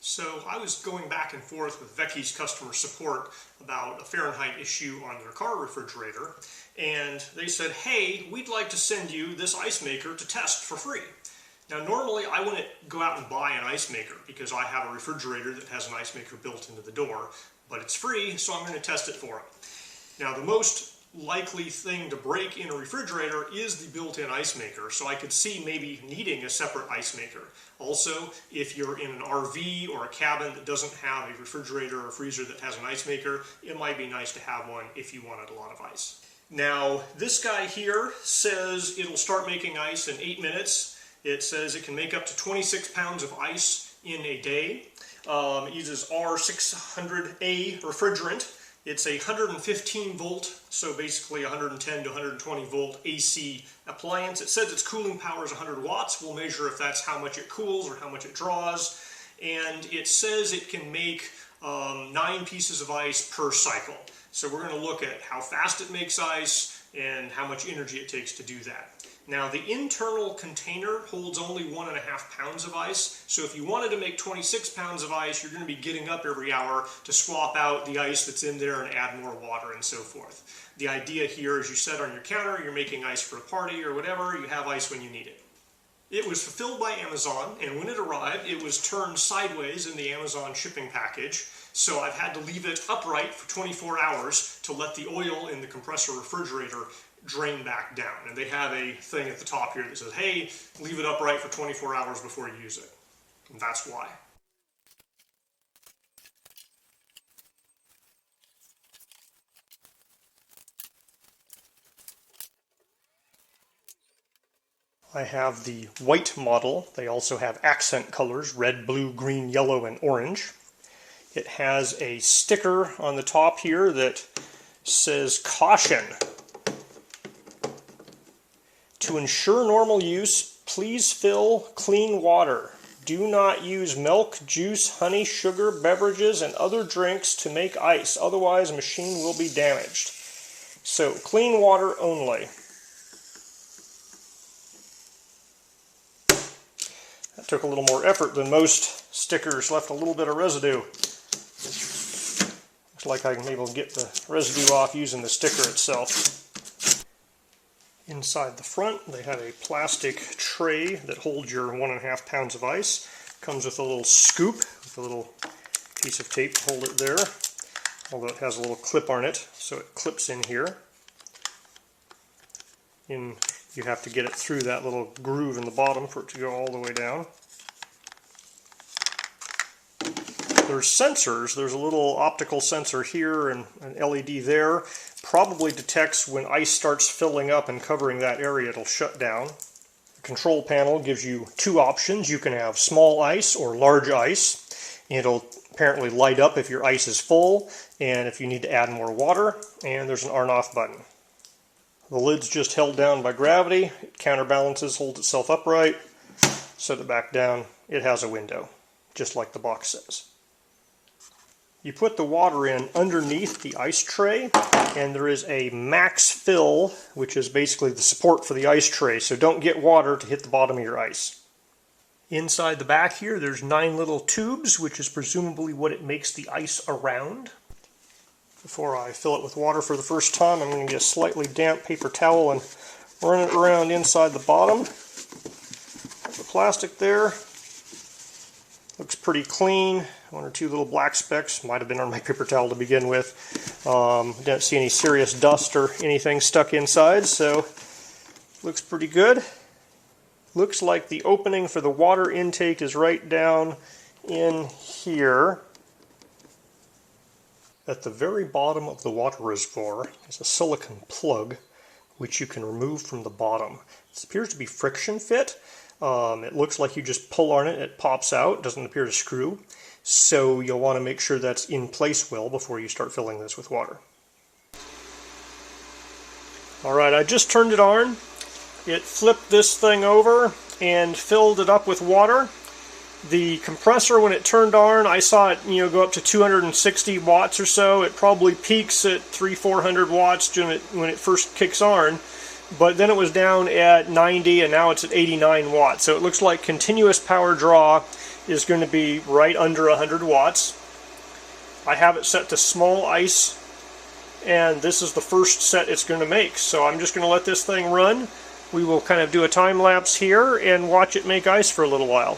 So I was going back and forth with Vecchi's customer support about a Fahrenheit issue on their car refrigerator, and they said, hey, we'd like to send you this ice maker to test for free. Now normally I wouldn't go out and buy an ice maker because I have a refrigerator that has an ice maker built into the door, but it's free, so I'm going to test it for it. Now the most likely thing to break in a refrigerator is the built-in ice maker, so I could see maybe needing a separate ice maker. Also, if you're in an RV or a cabin that doesn't have a refrigerator or freezer that has an ice maker, it might be nice to have one if you wanted a lot of ice. Now, this guy here says it'll start making ice in 8 minutes. It says it can make up to 26 pounds of ice in a day. It uses R600A refrigerant. It's a 115 volt, so basically 110 to 120 volt AC appliance. It says its cooling power is 100 watts. We'll measure if that's how much it cools or how much it draws. And it says it can make 9 pieces of ice per cycle. So we're going to look at how fast it makes ice and how much energy it takes to do that. Now the internal container holds only 1.5 pounds of ice, so if you wanted to make 26 pounds of ice, you're going to be getting up every hour to swap out the ice that's in there and add more water and so forth. The idea here is you set on your counter, you're making ice for a party or whatever, you have ice when you need it. It was fulfilled by Amazon, and when it arrived, it was turned sideways in the Amazon shipping package, so I've had to leave it upright for 24 hours to let the oil in the compressor refrigerator drain back down. And they have a thing at the top here that says, hey, leave it upright for 24 hours before you use it. And that's why. I have the white model. They also have accent colors, red, blue, green, yellow, and orange. It has a sticker on the top here that says caution. To ensure normal use, please fill clean water. Do not use milk, juice, honey, sugar, beverages, and other drinks to make ice. Otherwise, machine will be damaged. So, clean water only. That took a little more effort than most stickers. Left a little bit of residue. Looks like I can be able to get the residue off using the sticker itself. Inside the front, they have a plastic tray that holds your 1.5 pounds of ice. Comes with a little scoop with a little piece of tape to hold it there, although it has a little clip on it, so it clips in here. And you have to get it through that little groove in the bottom for it to go all the way down. There's sensors. There's a little optical sensor here and an LED there. Probably detects when ice starts filling up and covering that area, it'll shut down. The control panel gives you 2 options. You can have small ice or large ice. It'll apparently light up if your ice is full and if you need to add more water. And there's an on-off button. The lid's just held down by gravity. It counterbalances, holds itself upright. Set it back down. It has a window, just like the box says. You put the water in underneath the ice tray, and there is a max fill, which is basically the support for the ice tray, so don't get water to hit the bottom of your ice. Inside the back here, there's 9 little tubes, which is presumably what it makes the ice around. Before I fill it with water for the first time, I'm going to get a slightly damp paper towel and run it around inside the bottom. The plastic there. Looks pretty clean. 1 or 2 little black specks. Might have been on my paper towel to begin with. Don't see any serious dust or anything stuck inside, so looks pretty good. Looks like the opening for the water intake is right down in here. At the very bottom of the water reservoir is a silicone plug which you can remove from the bottom. This appears to be friction fit. It looks like you just pull on it, it pops out, doesn't appear to screw. So you'll want to make sure that's in place well before you start filling this with water. Alright, I just turned it on. It flipped this thing over and filled it up with water. The compressor, when it turned on, I saw it go up to 260 watts or so. It probably peaks at 300-400 watts when it first kicks on. But then it was down at 90 and now it's at 89 watts. So it looks like continuous power draw is going to be right under 100 watts. I have it set to small ice, and this is the first set it's going to make. So I'm just going to let this thing run. We will kind of do a time lapse here and watch it make ice for a little while.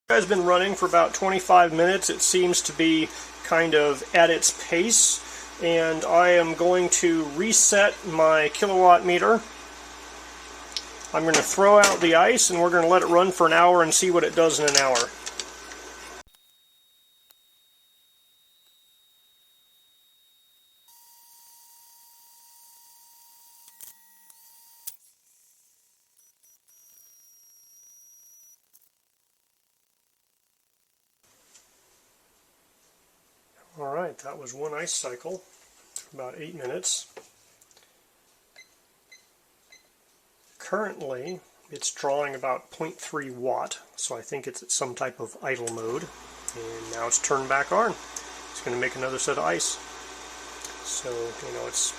It has been running for about 25 minutes. It seems to be kind of at its pace, and I am going to reset my kilowatt meter. I'm going to throw out the ice, and we're going to let it run for an hour and see what it does in an hour. Alright, that was one ice cycle, about 8 minutes. Currently, it's drawing about 0.3 watt, so I think it's at some type of idle mode. And now it's turned back on. It's going to make another set of ice. So, it's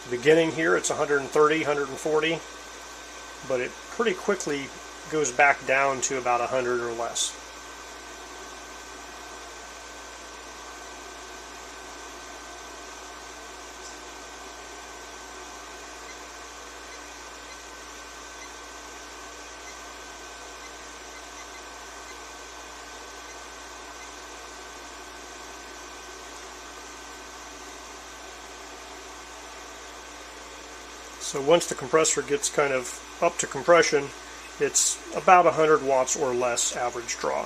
the beginning here, it's 130, 140, but it pretty quickly goes back down to about 100 or less. So once the compressor gets kind of up to compression, it's about 100 watts or less average draw.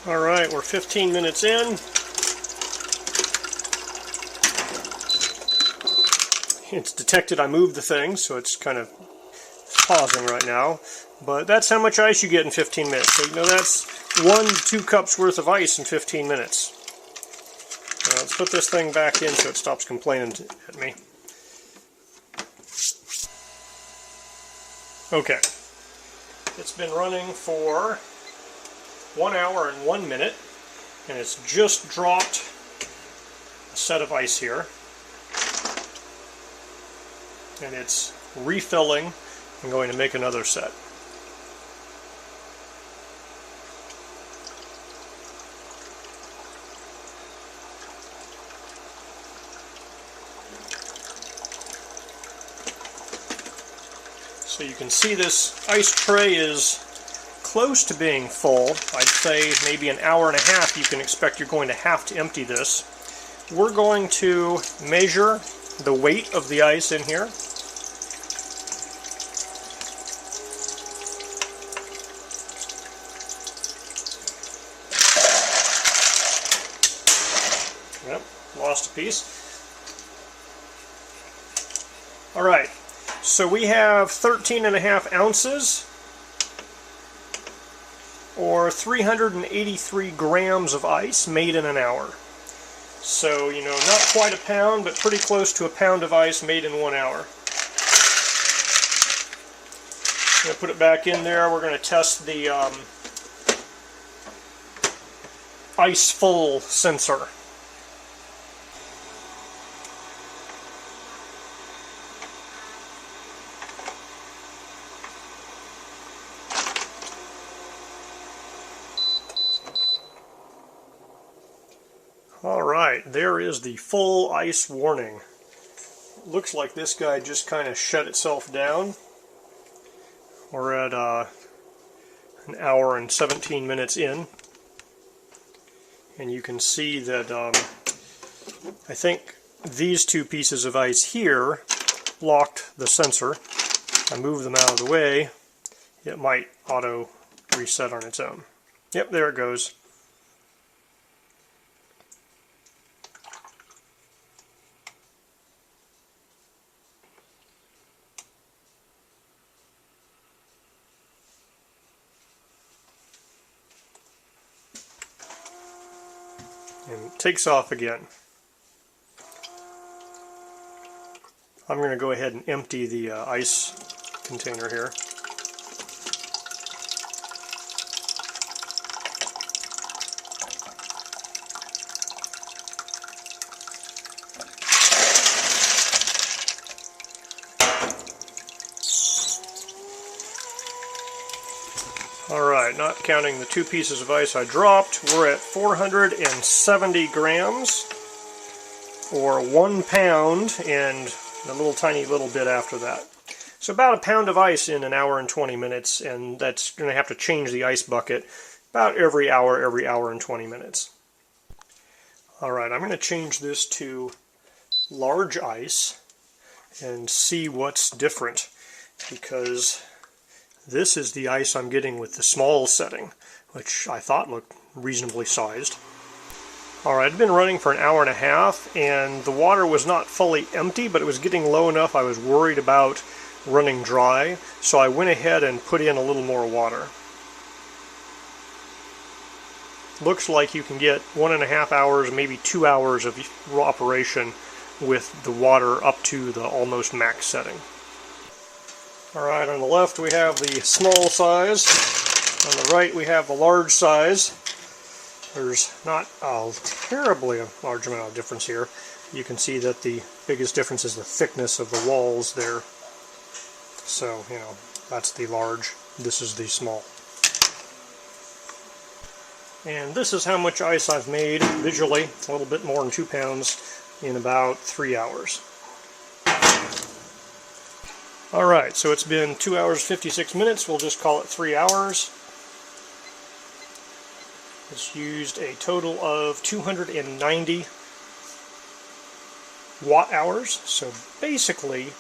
Alright, we're 15 minutes in. It's detected I moved the thing, so it's kind of pausing right now. But that's how much ice you get in 15 minutes. So that's 1 to 2 cups worth of ice in 15 minutes. Now let's put this thing back in so it stops complaining at me. Okay. It's been running for 1 hour and 1 minute, and it's just dropped a set of ice here, and it's refilling and going to make another set. So you can see this ice tray is close to being full. I'd say maybe an hour and a half you can expect you're going to have to empty this. We're going to measure the weight of the ice in here. Yep, lost a piece. Alright, so we have 13.5 ounces, or 383 grams of ice made in an hour. So, not quite a pound, but pretty close to a pound of ice made in 1 hour. I'm going to put it back in there. We're going to test the ice full sensor. Alright, there is the full ice warning. Looks like this guy just kind of shut itself down. We're at an hour and 17 minutes in, and you can see that I think these two pieces of ice here locked the sensor. I move them out of the way, it might auto reset on its own. Yep, there it goes. And it takes off again. I'm going to go ahead and empty the ice container here. Alright, not counting the two pieces of ice I dropped, we're at 470 grams, or 1 pound, and a little tiny little bit after that. So about a pound of ice in an hour and 20 minutes, and that's going to have to change the ice bucket about every hour and 20 minutes. Alright, I'm going to change this to large ice and see what's different, because this is the ice I'm getting with the small setting, which I thought looked reasonably sized. Alright, I'd been running for an hour and a half, and the water was not fully empty, but it was getting low enough I was worried about running dry, so I went ahead and put in a little more water. Looks like you can get 1.5 hours, maybe 2 hours of operation with the water up to the almost max setting. Alright, on the left we have the small size, on the right we have the large size. There's not a terribly large amount of difference here. You can see that the biggest difference is the thickness of the walls there. So, you know, that's the large, this is the small. And this is how much ice I've made visually, a little bit more than 2 pounds, in about 3 hours. Alright, so it's been 2 hours 56 minutes, we'll just call it 3 hours. It's used a total of 290 watt hours, so basically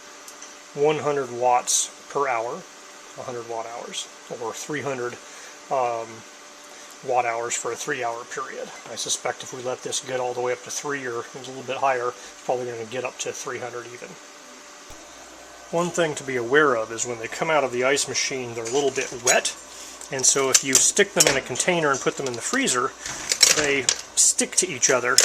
100 watts per hour, 100 watt hours, or 300 watt hours for a 3 hour period. I suspect if we let this get all the way up to 3 or a little bit higher, it's probably going to get up to 300 even. One thing to be aware of is when they come out of the ice machine, they're a little bit wet, and so if you stick them in a container and put them in the freezer, they stick to each other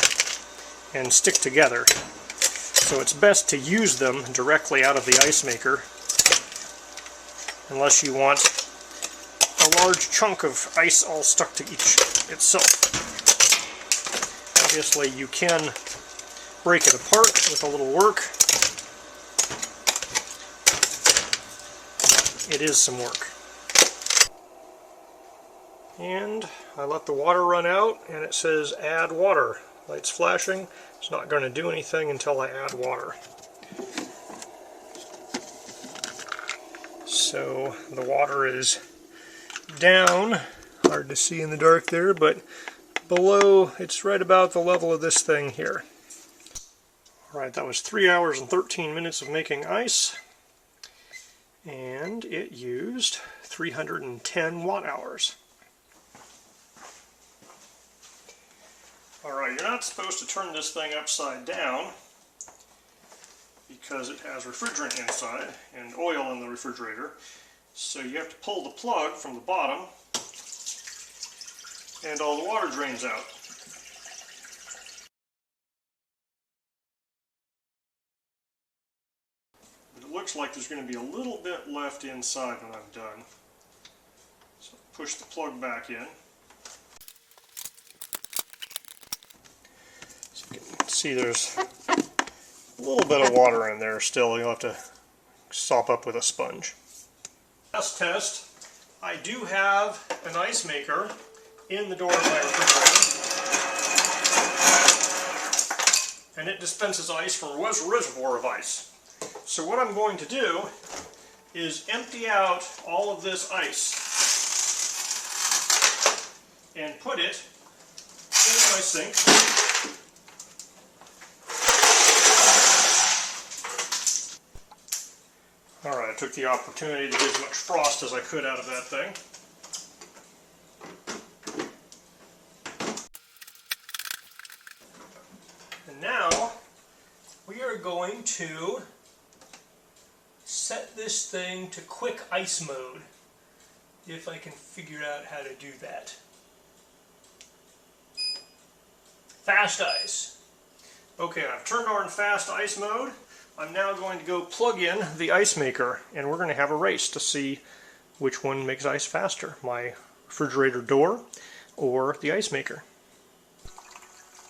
and stick together. So it's best to use them directly out of the ice maker, unless you want a large chunk of ice all stuck to each itself. Obviously you can break it apart with a little work. It is some work. And I let the water run out, and it says add water. Light's flashing. It's not going to do anything until I add water. So the water is down, hard to see in the dark there, but below, it's right about the level of this thing here. Alright, that was 3 hours and 13 minutes of making ice, and it used 310 watt hours. Alright, you're not supposed to turn this thing upside down because it has refrigerant inside and oil in the refrigerator. So you have to pull the plug from the bottom and all the water drains out. But it looks like there's going to be a little bit left inside when I'm done. So push the plug back in. See, there's a little bit of water in there still. You'll have to sop up with a sponge. Last test, I do have an ice maker in the door of my refrigerator, and it dispenses ice from a reservoir of ice. So what I'm going to do is empty out all of this ice and put it in my sink. Alright, I took the opportunity to get as much frost as I could out of that thing. And now we are going to set this thing to quick ice mode, if I can figure out how to do that. Fast ice. Okay, I've turned on fast ice mode. I'm now going to go plug in the ice maker, and we're going to have a race to see which one makes ice faster, my refrigerator door or the ice maker.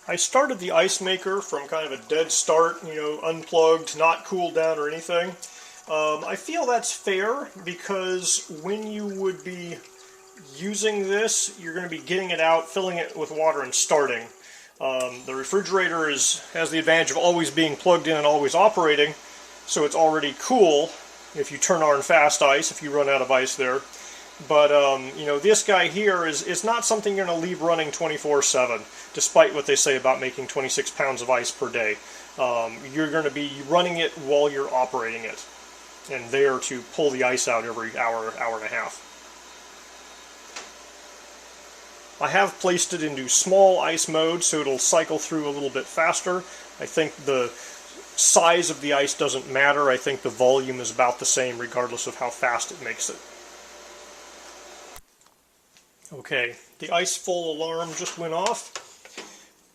I started the ice maker from kind of a dead start, you know, unplugged, not cooled down or anything. I feel that's fair because when you would be using this, you're going to be getting it out, filling it with water and starting. The refrigerator has the advantage of always being plugged in and always operating, so it's already cool if you turn on fast ice, if you run out of ice there. But, you know, this guy here is not something you're going to leave running 24/7, despite what they say about making 26 pounds of ice per day. You're going to be running it while you're operating it, and there to pull the ice out every hour, hour and a half. I have placed it into small ice mode so it'll cycle through a little bit faster. I think the size of the ice doesn't matter. I think the volume is about the same regardless of how fast it makes it. Okay, the ice full alarm just went off.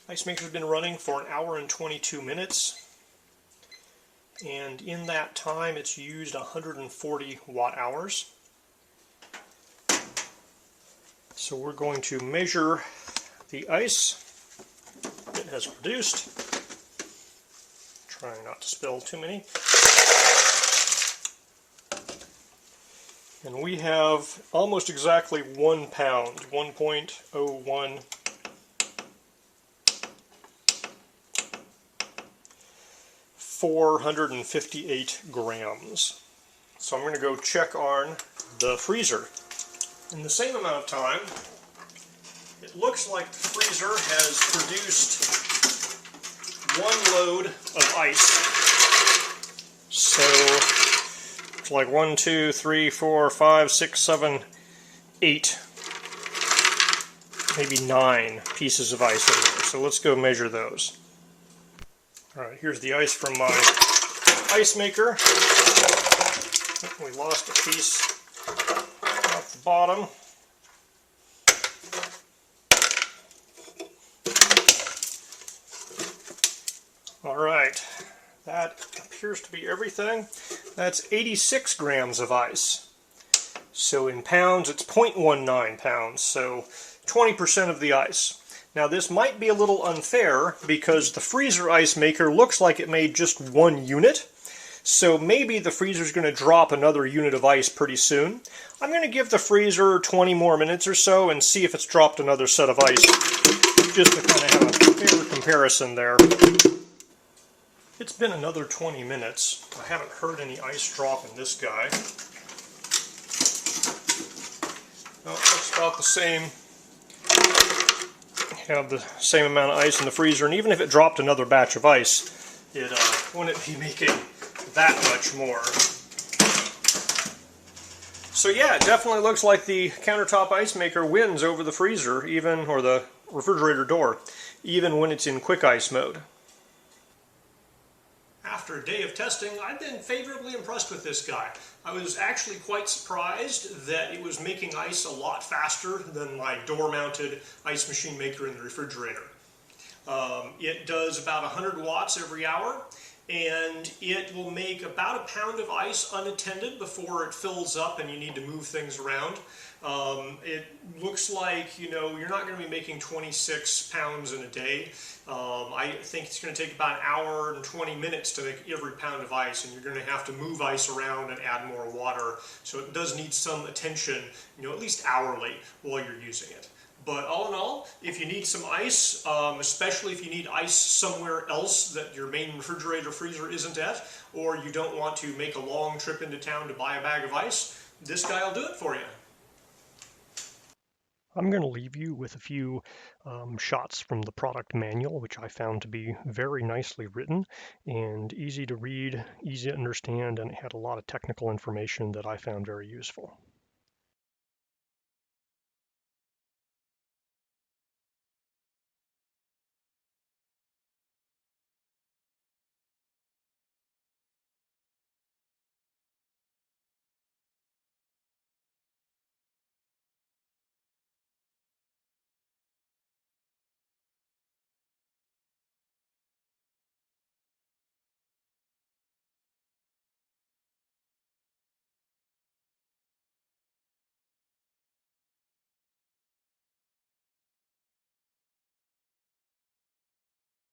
Ice maker's been running for 1 hour and 22 minutes. And in that time it's used 140 watt hours. So we're going to measure the ice it has produced. Trying not to spill too many. And we have almost exactly 1 pound, 1.01. $458 grams. So I'm going to go check on the freezer. In the same amount of time, it looks like the freezer has produced 1 load of ice. So it's like 1, 2, 3, 4, 5, 6, 7, 8, maybe 9 pieces of ice in there. So let's go measure those. Alright, here's the ice from my ice maker. We lost a piece off the bottom. Alright, that appears to be everything. That's 86 grams of ice. So in pounds, it's 0.19 pounds, so 20% of the ice. Now this might be a little unfair because the freezer ice maker looks like it made just 1 unit. So maybe the freezer's going to drop another unit of ice pretty soon. I'm going to give the freezer 20 more minutes or so and see if it's dropped another set of ice, just to kind of have a fair comparison there. It's been another 20 minutes. I haven't heard any ice drop in this guy. Well, it looks about the same. Have the same amount of ice in the freezer, and even if it dropped another batch of ice, it wouldn't be making that much more. So yeah, it definitely looks like the countertop ice maker wins over the freezer, or the refrigerator door, even when it's in quick ice mode. After a day of testing, I've been favorably impressed with this guy. I was actually quite surprised that it was making ice a lot faster than my door-mounted ice machine maker in the refrigerator. It does about 100 watts every hour, and it will make about a pound of ice unattended before it fills up and you need to move things around. It looks like, you're not going to be making 26 pounds in a day. I think it's going to take about an hour and 20 minutes to make every pound of ice, and you're going to have to move ice around and add more water. So it does need some attention, at least hourly while you're using it. But all in all, if you need some ice, especially if you need ice somewhere else that your main refrigerator freezer isn't at, or you don't want to make a long trip into town to buy a bag of ice, this guy will do it for you. I'm going to leave you with a few shots from the product manual, which I found to be very nicely written and easy to read, easy to understand, and it had a lot of technical information that I found very useful.